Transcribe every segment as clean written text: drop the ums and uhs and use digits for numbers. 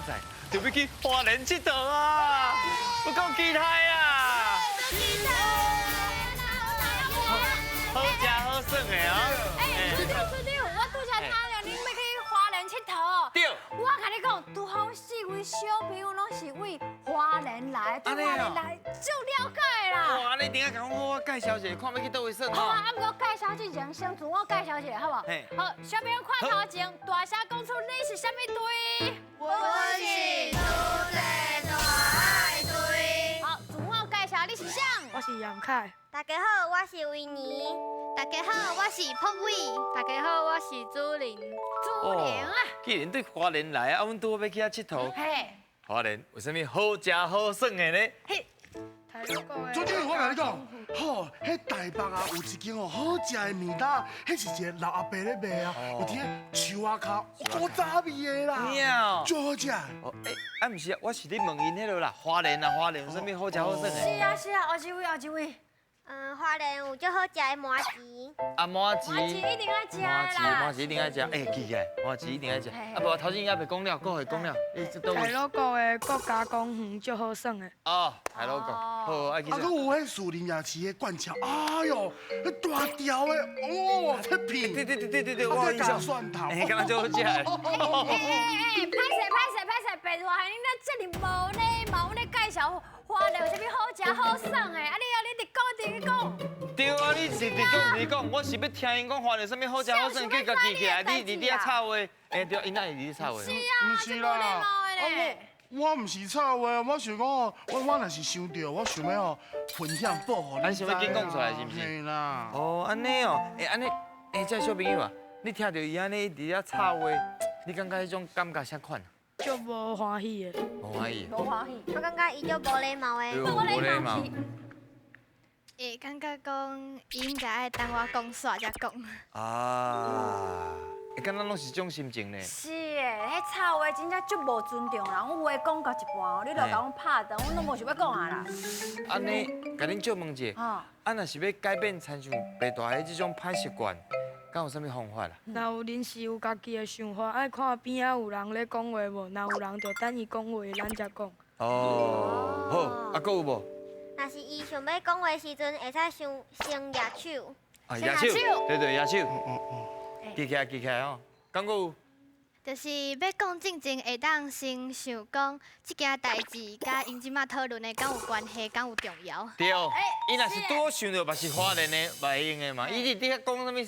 仔就要去花莲佚佗啊，不够期待啊！好食好耍的哦。出丢，我拄则听着恁要去花莲佚佗。对。我甲你讲，拄好4位小朋友拢是为花莲来，对花莲来就了解啦。哇，你等下讲我介绍一下，看要去倒位耍好啊，吼。不过介绍之前，先自我介绍一下，好不好？好，小朋友看头前，大声讲出你是什么队？我是猪仔大爱队。好，自我介绍你是谁？我是杨凯。大家好，我是维尼。大家好，我是朴伟。大家好，我是朱玲。朱玲啊！既然对花莲来啊，阮拄好要去遐佚佗。嘿，花莲有啥物好食好耍的呢？嘿，台北的。总之我甲你讲，吼，迄台北啊有一间哦好食的面搭，迄是一个老阿伯咧卖啊，有伫个树仔骹，古早味的啦，有最好食。哦，啊，毋是啊，我是咧问因迄落啦，花莲啊，花莲有啥物好食好耍的？是啊，后一位。花莲有最好食的麻糍。啊，麻麻糍糍。一定要食啦。麻糍一定要食，记起来，麻糍一定要食。啊，无头前也袂讲了，搁会讲了，你这都。台北的国家公园足好耍的。哦，台老讲，好，爱去啊，佮有迄树林夜市的灌桥，哎呦，迄大条的，哦，这片。对，我有印象。蒜头。哎，刚刚就好食。歹势，白大汉，恁咧这里无咧介绍花莲有啥物好食好耍的，啊你讲。对啊，你是讲，我是要听因讲花莲有啥物好食好耍，叫家记起来，你伫遐插话，哎对，因仔是伫插话。是啊，是啦。我唔是插话，我想讲哦，我若是想到，我想要哦分享报互你。咱想要紧讲出来是不是？是啦。哦，安尼哦，安尼，这小朋友啊，你听到伊安尼伫遐插话，你感觉迄种感觉啥款？足无欢喜的。无欢喜。无欢喜。我感觉伊就无礼貌的。无礼貌。会感觉讲伊应该爱等我讲煞才讲。啊，会敢若拢是种心情呢？是诶，迄插话真正足无尊重啦！我话讲到一半哦，你就甲我拍断，我拢无想要讲啊啦。安尼，甲恁借问者，啊，若是要改变亲像白大的这种歹习惯，敢有啥物方法啦？若有临时有家己的想法，爱看边仔有人咧讲话无？若有人就等伊讲话，咱才讲。哦，好，啊，佫有无？若是伊想要讲话时阵，会使先举手。啊，举手，对，举手。记起来哦。敢佫有？就是要讲正经，会当先想讲，这件代志甲因即马讨论的敢有关系，敢有重要。对，伊若是多想到嘛是花莲的袂用的嘛，伊伫遐讲啥物？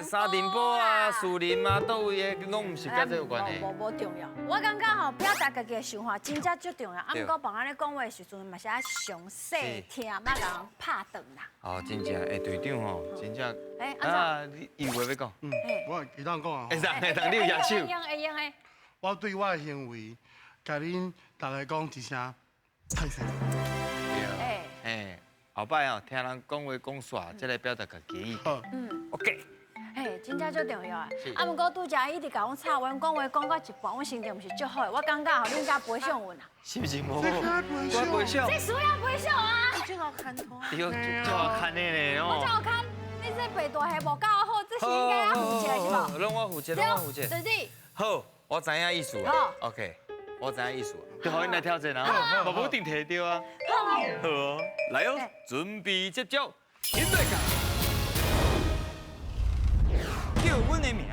沙丁堡啊、树林啊，倒位的，拢毋是甲这有关系。无重要。我感觉吼，表达家己的想法真正足重要。啊，毋过别人咧讲话的时阵，嘛是爱详细听，莫甲人拍断啦。哦，真正，队长吼，真正。啊，你有话要讲？我会当讲啊。会当，你有举手。会用的。我对我的行为，甲恁大家讲一声，太谢。对。后摆哦，听人讲话讲煞，才来表达家己意见。OK。嘿，真正足重要啊！啊，毋过拄则伊直甲阮插话，讲话讲到一半，阮心情毋是足好的，我感觉吼，恁家陪上阮啊。是不是无？我陪上。这需要陪上啊！最好看拖。对，最好看的呢哦。我最好看，你这白大下无教好，这是应该要负责是无？拢我负责，拢我负责。对对。好，我知影意思啊。好 OK， 我知影意思。就互因来挑战啊，无一定摕到啊。好，来哦，准备接招，现在看。叫阮的名，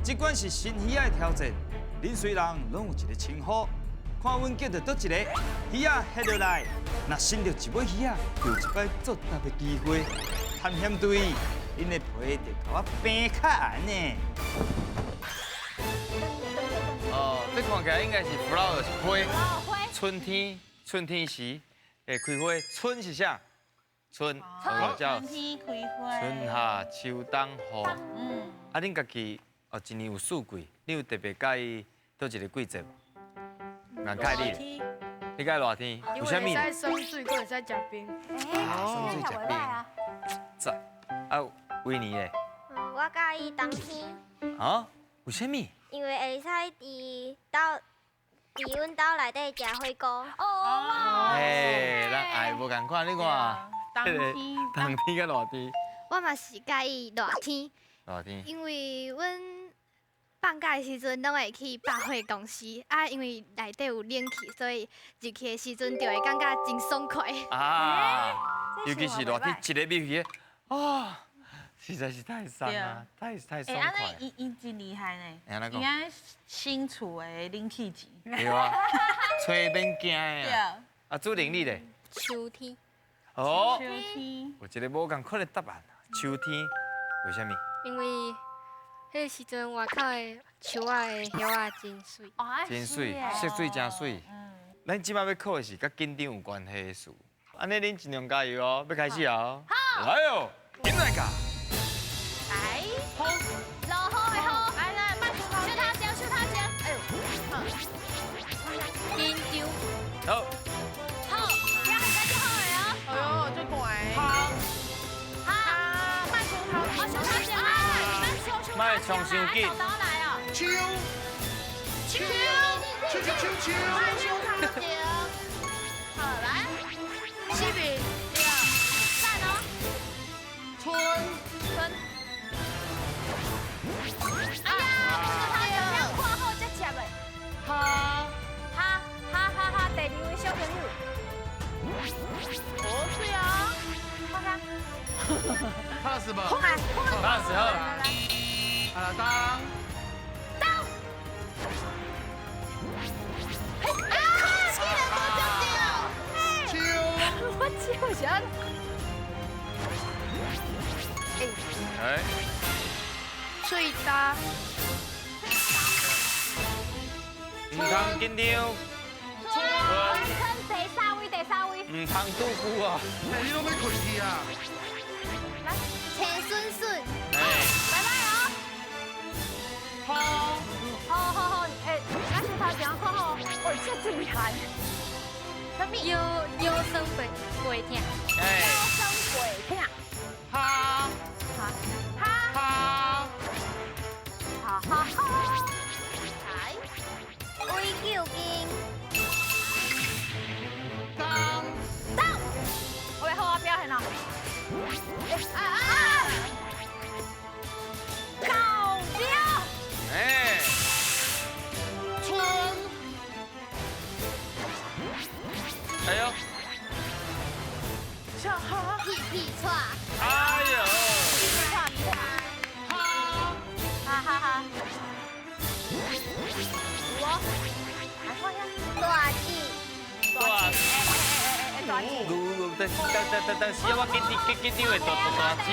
即管是新鱼仔的挑战，恁虽然拢有一个称呼，看阮叫到倒一个鱼仔下落来，若伸到一尾鱼仔，就有一摆作答的机会。探险队，恁的皮就甲我平较安呢。哦，这看起来应该是 flower 是花，花。春天时会开花，春是啥？春，叫天开花。春夏秋冬夏。啊，恁家己一年有4季，你有特别介意倒一个季节无？蛮介意。你介热天？为什么？因为会使生水，佫会使食冰。生水食冰。在啊，维尼嘞？我介意冬天。啊？为什么？因为会使伫阮兜内底食火锅。哦。哎，咱爱无共款，你看。冬天。冬天甲热天。我嘛是介意热天。热天。因为阮放假的时阵，拢会去百货公司，啊，因为内底有冷气，所以入去的时阵就会感觉真爽快。啊，尤其是热天一个蜜鱼，啊，实在是太爽啊，太爽安快。尼伊真厉害呢，安怎讲伊安新厝的冷气机。对啊，吹免惊对的啊。啊，朱玲你咧？秋天，哦，秋天。有一个无共款的答案，秋天，为什么？因为迄个时阵外口的树仔的叶仔真水。哦，真水，色水真水。咱即摆要考的是甲紧张有关系的事，安尼恁尽量加油哦，要开始哦。好，来哦，进来噶。来，落雨的雨，来，慢手他前，手他前，哎呦，紧张。好，好，这样很就好了哦。哎呦，这乖。好，慢手他，哦，手他前，慢手莫冲伤紧手刀来哦。秋，秋，秋秋秋秋。慢手他前，好来，西饼，对，散哦，春，春。哎呀，这样看好才接的。哈，哈，第二位小朋友。哦，对哦，看看。怕死吧？来，那时候来，啊，当，到。秋，我就想。哎，喙焦，唔通紧张，第三位。唔通拄久哦。哎，你拢要困去啊？钱顺顺，哎，拜拜哦。好，哎，咱先头前看好，哦，这厉害。什么？腰酸背痛。哎，腰酸背痛。哈，哈，来，微球筋。当，到，我要好好表现哦。高标。哎，春，哎呦，屁屁叉，哎呦，哈，我，来看一下，大鸡，大大鸡。等时我紧张的大鸡。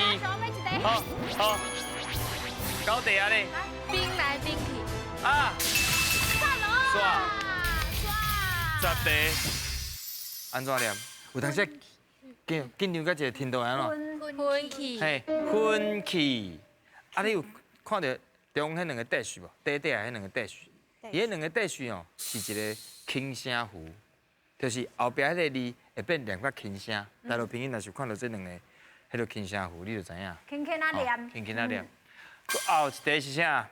好，搞地啊你。冰来冰去。啊，刷。十地。安怎念？有当时紧张到一个程度安怎？昏去。嘿，昏去。啊，你有看到中迄两个地序无？底底啊，迄两个地序。伊迄两个地序哦，是一个轻声符，就是后壁迄个字会变两块轻声。大陆朋友若是看到这两个，迄个轻声符，你就知影。轻轻啊念。轻轻啊念。后一题是啥？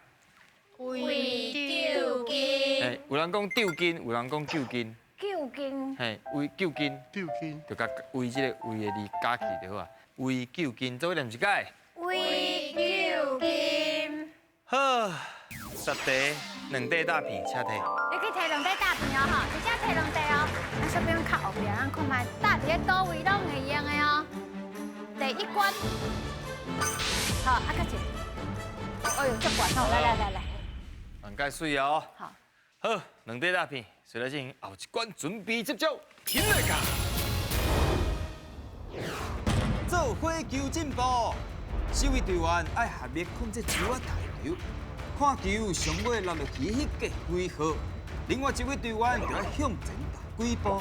为丢筋，嘿，有人讲丢筋，有人讲救筋。究竟。嘿，为救筋，丢筋，就甲为这个为的字加起就好啊。为救筋，做念一解。微球筋。好，10题，2题大片，请题。你去摕两块大片哦，吼，直接摕两块哦。咱小朋友较后边，咱看卖大片倒位拢会用的哦。第一关。好，啊，较一。哎呦，这管哦，来。很盖水哦。好。好，2题大片，随来进行后一关，准备接招，进来噶。做火球进步，4位队员爱合力控制球啊大球，看球上尾落落去迄个几号，另外一位队员就要向前踏几步，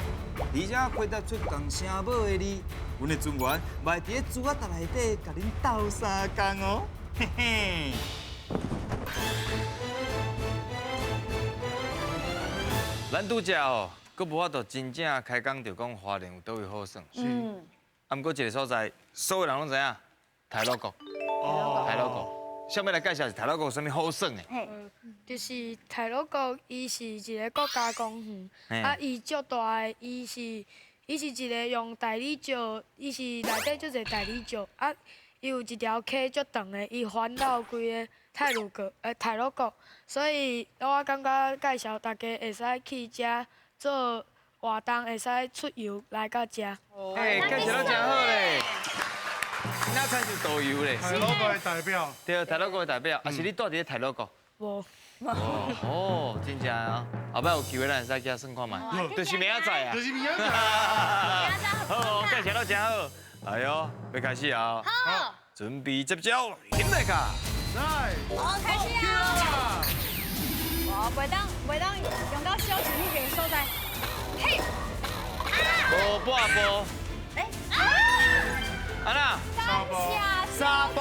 而且回答出共声母的字。阮的船员卖伫个珠啊塔内底，甲恁斗相共哦，嘿嘿。咱拄只哦，佫无法度真正开讲就讲花莲有倒位好耍。啊，毋过一个所在，所有人拢知影，台老国。台老国，下面来介绍是台老国有啥物好耍的？就是台鲁国，伊是一个国家公园，啊，伊足大的，伊是一个用大理石，伊是内底足侪大理石，啊，伊有一条溪足长的，伊环绕规个泰鲁阁，所以我感觉介绍大家会使去遮做活动，会使出游来到遮。哎，介绍得真好嘞，那才是导游嘞。台老国的代表，对，台老国的代表，也是你住伫台老国。无，哦，真正啊！后摆有机会咱会使去算看卖，就是明仔载啊。就是明仔。好，介绍得真好。哎呦，要开始啊！好，准备接招，现在卡。来，好，开始啊！我袂当用到小钱迄个所在。嘿，步半步，安那？三步，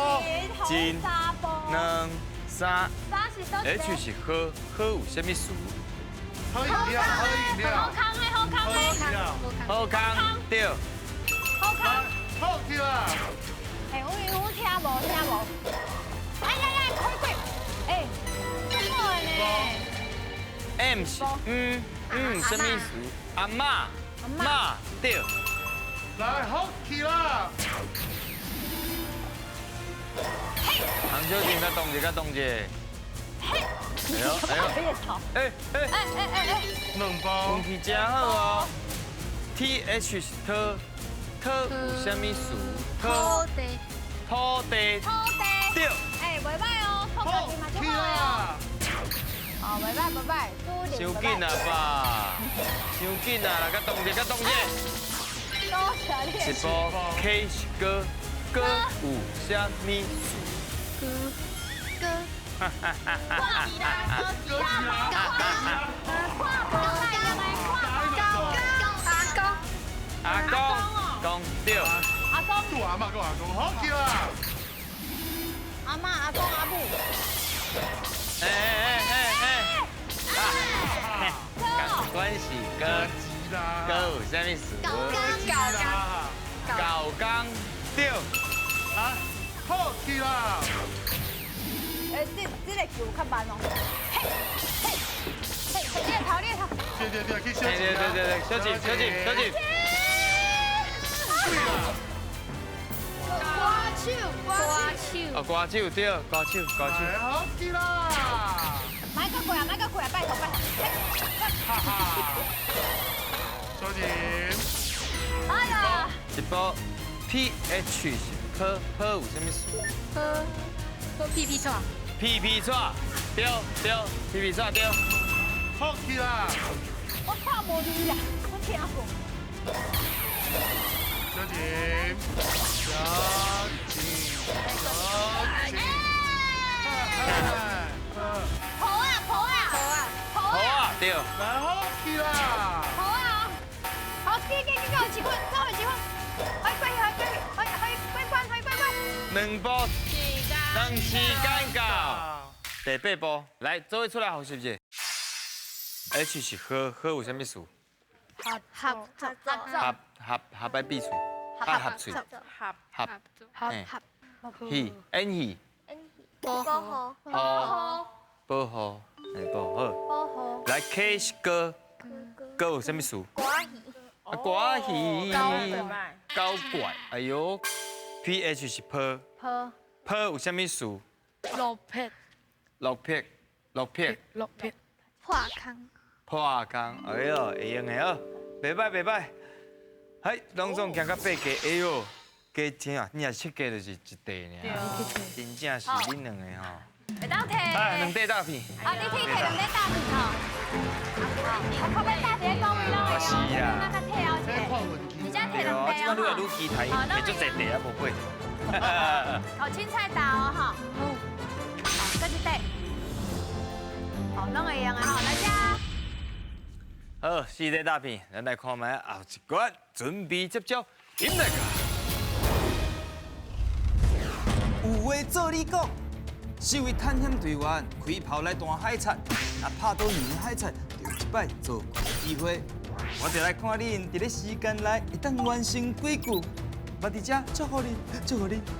进，两，三。H 是喝，喝有啥物事？喝饮料，喝饮料，好康的，好康喝饮的，料，好康，对。好康。好去啦！哎，我听无。哎呀，快！哎，这好的呢。 M 是什么意思？阿嬷，妈，对。来，好去啦！红小姐，较动一下，动一下。哎呦，两包运气真好哦。TH 是土有啥物事？土地，对。哎，袂歹哦，土地嘛真好哦。哦，袂歹，伤紧啊吧，伤紧啊，来，较动一下。多谢你。一步 K 是歌有啥物事？阿公，讲对。阿公，杜阿嬷跟阿公好去啦！阿妈、阿公、阿母。赶关系哥有啥物事？搞刚对。啊，好去啦！这个球较慢哦。嘿，猎头。对，去小姐。对，小姐。哦，歌手对，歌手。来，好去啦！买个过来，拜托。哈哈，小姐。哎呀，一步 PH 是喝有啥物事？喝屁错。屁错，对，屁错对。好去啦！我看无你啦，我听过。小姐，好啊，对。来好去啦！好，给我一分，快，两步，等时间到。第八步，来，做位出来好是不是 ？H 是喝有啥物事？合摆闭嘴，合嘴，合。He N He 保护，来 K 是歌有啥物事？歌戏，高怪，哎呦 ，PH 是坡有啥物事？落魄，破空，哎呦，会用的哦，袂歹，嘿，拢总行到八家，哎呦，加听啊，你也七家就是一地呢，真正是恁两个吼。会当摕。哎，两块大片。啊，你去摕两块大片吼。啊，靠尾大片讲位咯，是啊。那个摕后一个，你才摕两块哦，即摆愈来哦。愈期待，摕足侪地啊，无过。哦，青菜豆哦，吼。好，搁一块。哦，拢会用的吼，大家。好，四块大片，咱来看卖后一关，准备接招，进来个。有话做你讲，身为探险队员，开炮来弹海贼，若拍到赢海贼，就一摆做过机会。我就来看恁伫咧时间内会当完成几句，我伫遮祝福你，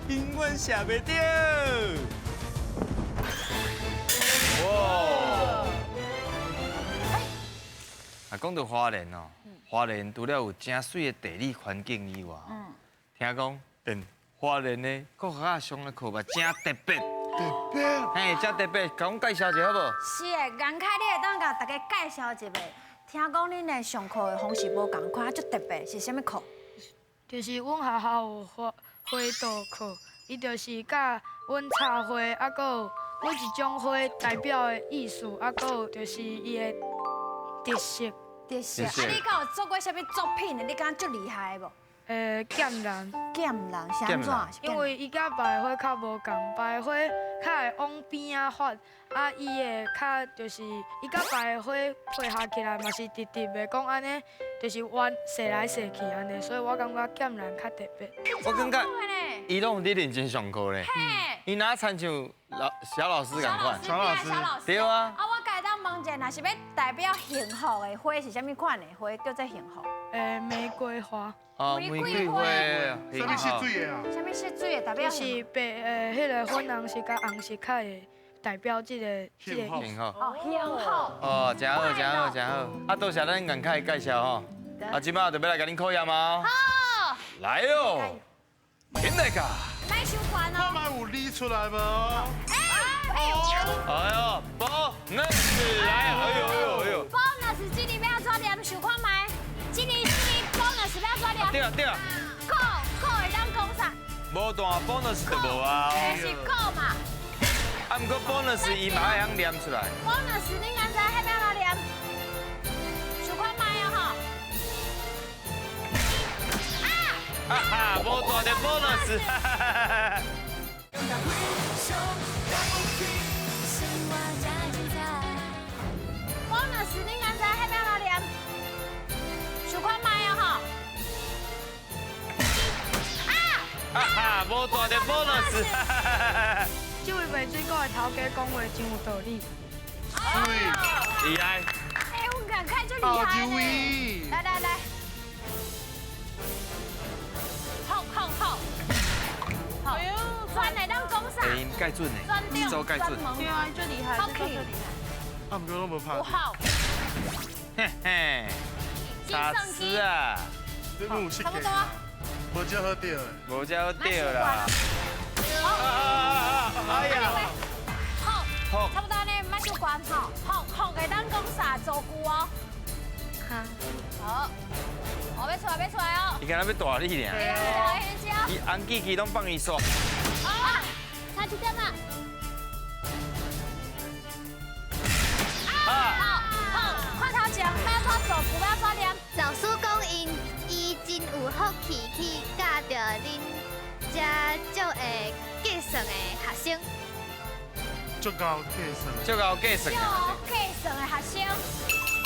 永远写袂着。哇！啊，讲到花莲哦，花莲除了有真水的地理环境以外，听讲，花莲的国家上的课嘛真特别。特别。嘿，遮特别，甲阮介绍一下好无？是的，杨凯，你会当甲大家介绍一下？听讲恁的上课的方式无共款，足特别，是啥物课？就是阮学校有花道课，伊就是甲阮插花，啊，搁有每一种花代表的意思，啊，搁有就是伊的特色。特色。特色啊，你敢有做过啥物作品的？你敢足厉害的无？剑人，剑人是安怎？因为伊甲别的花较无共，别的花较会往边啊发，啊伊的较就是伊甲别的花配合起来嘛是直直的，讲安尼就是弯射来射去安尼，所以我感觉剑人较特别。我感觉好的呢。伊拢有伫认真上课咧，嘿。伊哪亲像小老师共款。小老师。对啊。啊，我家当问者，若是要代表幸福的花是啥物款的花叫做幸福？玫瑰花。哦，玫瑰花，什么是水的啊？啥物是水的代表就幸福？是白迄个粉红色甲红色较会代表即个意思。幸福。哦，幸福。哦，真好，真好，真好。啊，多谢咱杨凯介绍吼。啊，即摆就要来甲恁考验哦。好。来哟，田大家。卖收关他哦。们有理出来无？哎呦。哎呦，包嫩子来，哎呦哎呦哎呦。 bonus 今年要抓点想看麦，今年 bonus 要抓点。对啊对啊。扣会当讲啥？无大 bonus 就无啊。就是扣嘛。啊，毋过 bonus 伊嘛会晓念出来。bonus 你刚才迄边哪念？想看麦哦吼。哈哈，无大的 bonus。bonus 你刚才迄边哪念？想看麦哦吼。哈哈，无大的 bonus。这位卖水果的头家讲话真有道理。对。厉害。哎，我感慨就厉好害呢。几位。来来来。好。哎呦，专来当讲啥？配音介准的，宇宙介准。对啊，最厉害，好这个最厉害。啊，毋过拢无拍不。好。嘿嘿，傻死啊！你们有设计差不多啊。无遮好钓的。无遮好钓啦。哎呀！好，差不多呢，卖收关吼。好会当讲啥做句哦。好。哦，要出来哦。伊敢若要大力尔。伊红记记拢放伊煞。啊，差一点啊。好，看头前，要抓做句，要抓念。老师讲伊真有福气去教着恁遮足会计算的学生。足够计算。足够计算啊！计算的学生，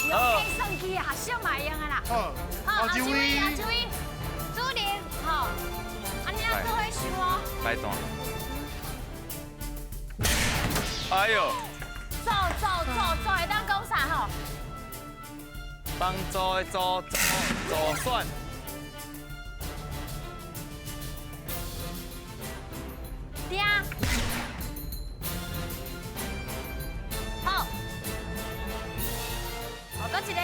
用计算机的学生嘛用的啦。好，好，后一位。朱玲，好，安尼要做伙想哦。来段。哎呦！做会当讲啥吼？帮助的助选。听。好。好，搁一个。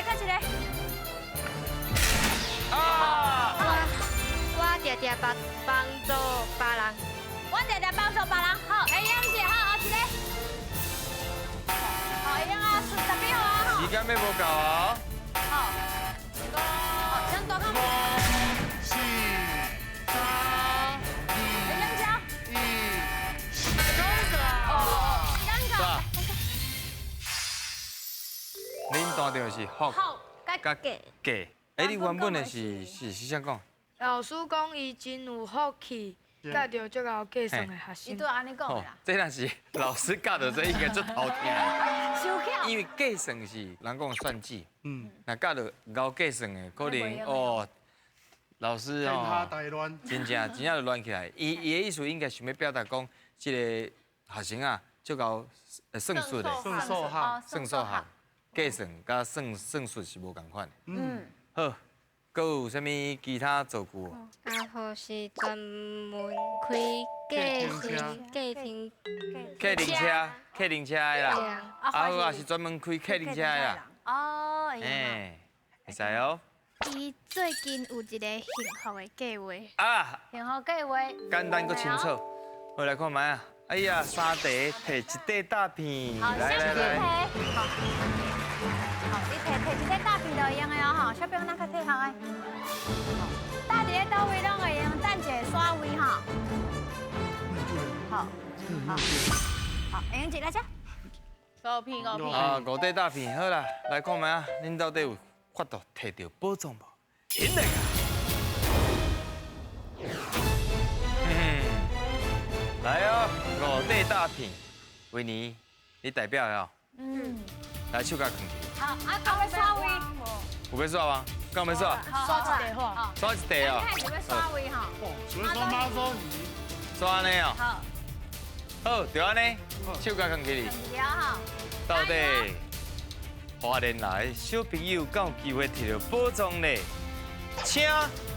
啊！我常常帮助别人。我常常帮助别人，好，会用一个，好，后一个。好，会用啊，顺10秒啊，时间要无够啊！好。好，先大看。4、3、会用一下。 2、1。是。恁单调是福好，甲假。哎，你原本的是啥讲？老师讲伊真有福气，教着足够计算的学生。伊都安尼讲的啦。这若是老师教的，这应该足好听。收巧。因为计算是人讲算计，那教到搞计算的，可能哦，老师天下哦，大乱。真正就乱起来。伊的意思应该想要表达讲，这个学生啊，足够算术的，算数哈。算数学，计算甲算术是无共款的。嗯。好，搁有啥物其他造句？啊，或是专门开计程客停车的啦。啊，好啊，是专门开客停车的啦。哦，会用啊。哎，会使哦。伊最近有一个幸福的计划。啊，幸福计划。简单搁清楚。我来看卖啊，哎呀，三题摕一块大片，好，来来下一题，来，好，好，你摕一块大片就用的哦，吼，小朋友哪较体好诶？大伫咧倒位拢会用，等一下刷位吼。好，好，会用一个只。狗屁狗屁。啊，五块大片，好啦，来看觅啊，恁到底有法度摕到宝藏无？肯定啊！来哦，五块大片，维尼，你代表的哦。嗯。来，手甲放起。好，啊，到要刷位。有要刷吗？敢要刷？刷一地好。刷一地哦。看就要刷位吼。所以说妈说你刷安尼哦。好。好，就安尼，手甲放起。了吼。到底花莲来的小朋友敢有机会摕到宝藏呢？请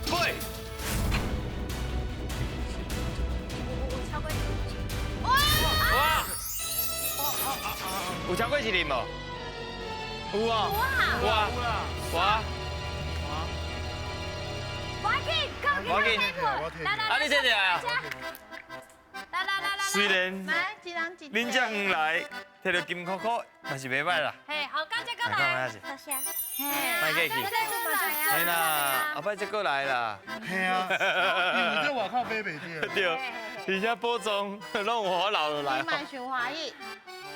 背。哇！有超过一粒无？有啊。哇！哇！我紧，啊，你这里啊？虽然来，一人一。恁这远来摕到金箍箍，嘛是袂歹啦。嘿，后家再过来看来。下是。多谢。卖客气。嘿啦，后摆再过来啦。嘿啊，因为在外口买袂着。对，而且宝藏拢有我留落来你。蛮想欢喜。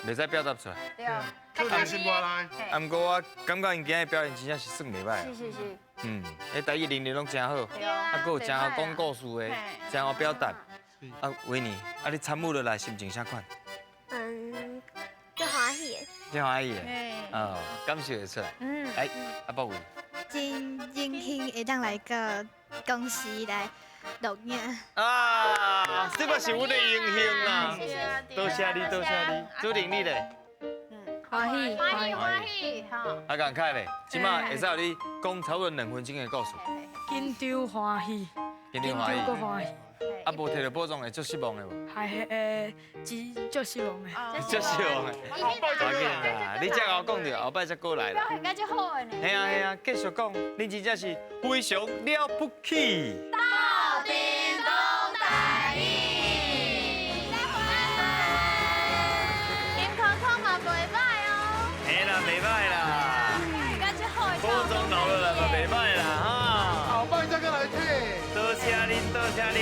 袂使表达出来。对。出点心肝来。啊，毋过我感觉因今日表演真正是算袂歹。是。嗯，迄台语能力拢真好，对啊，佫有真好讲故事的，真好表达。啊，维尼，啊，你参与落来心情啥款？就欢喜，真欢喜的。哦，感受得出来。哎，啊，宝贵。真荣幸会当来个公司来录影。啊，这嘛是阮的荣幸啦。谢谢多谢你，多谢你。朱玲你咧？欢喜欢喜，好。啊，感慨咧，即马会使互你讲差不多2分钟的故事。紧张欢喜，今天欢喜。搁欢喜，啊，无摕到宝藏会足失望的无？还足失望的。足失望的。要紧啦，你才甲我讲着，后摆才过来啦。表现甲足好的呢。嘿啊，继续讲，恁真正是非常了不起。到顶讲大义。金箍箍嘛袂歹哦。嘿啦，袂歹啦。表现甲足好的。宝藏留落来嘛袂歹啦哈。后摆再过来摕。多谢恁，多谢恁。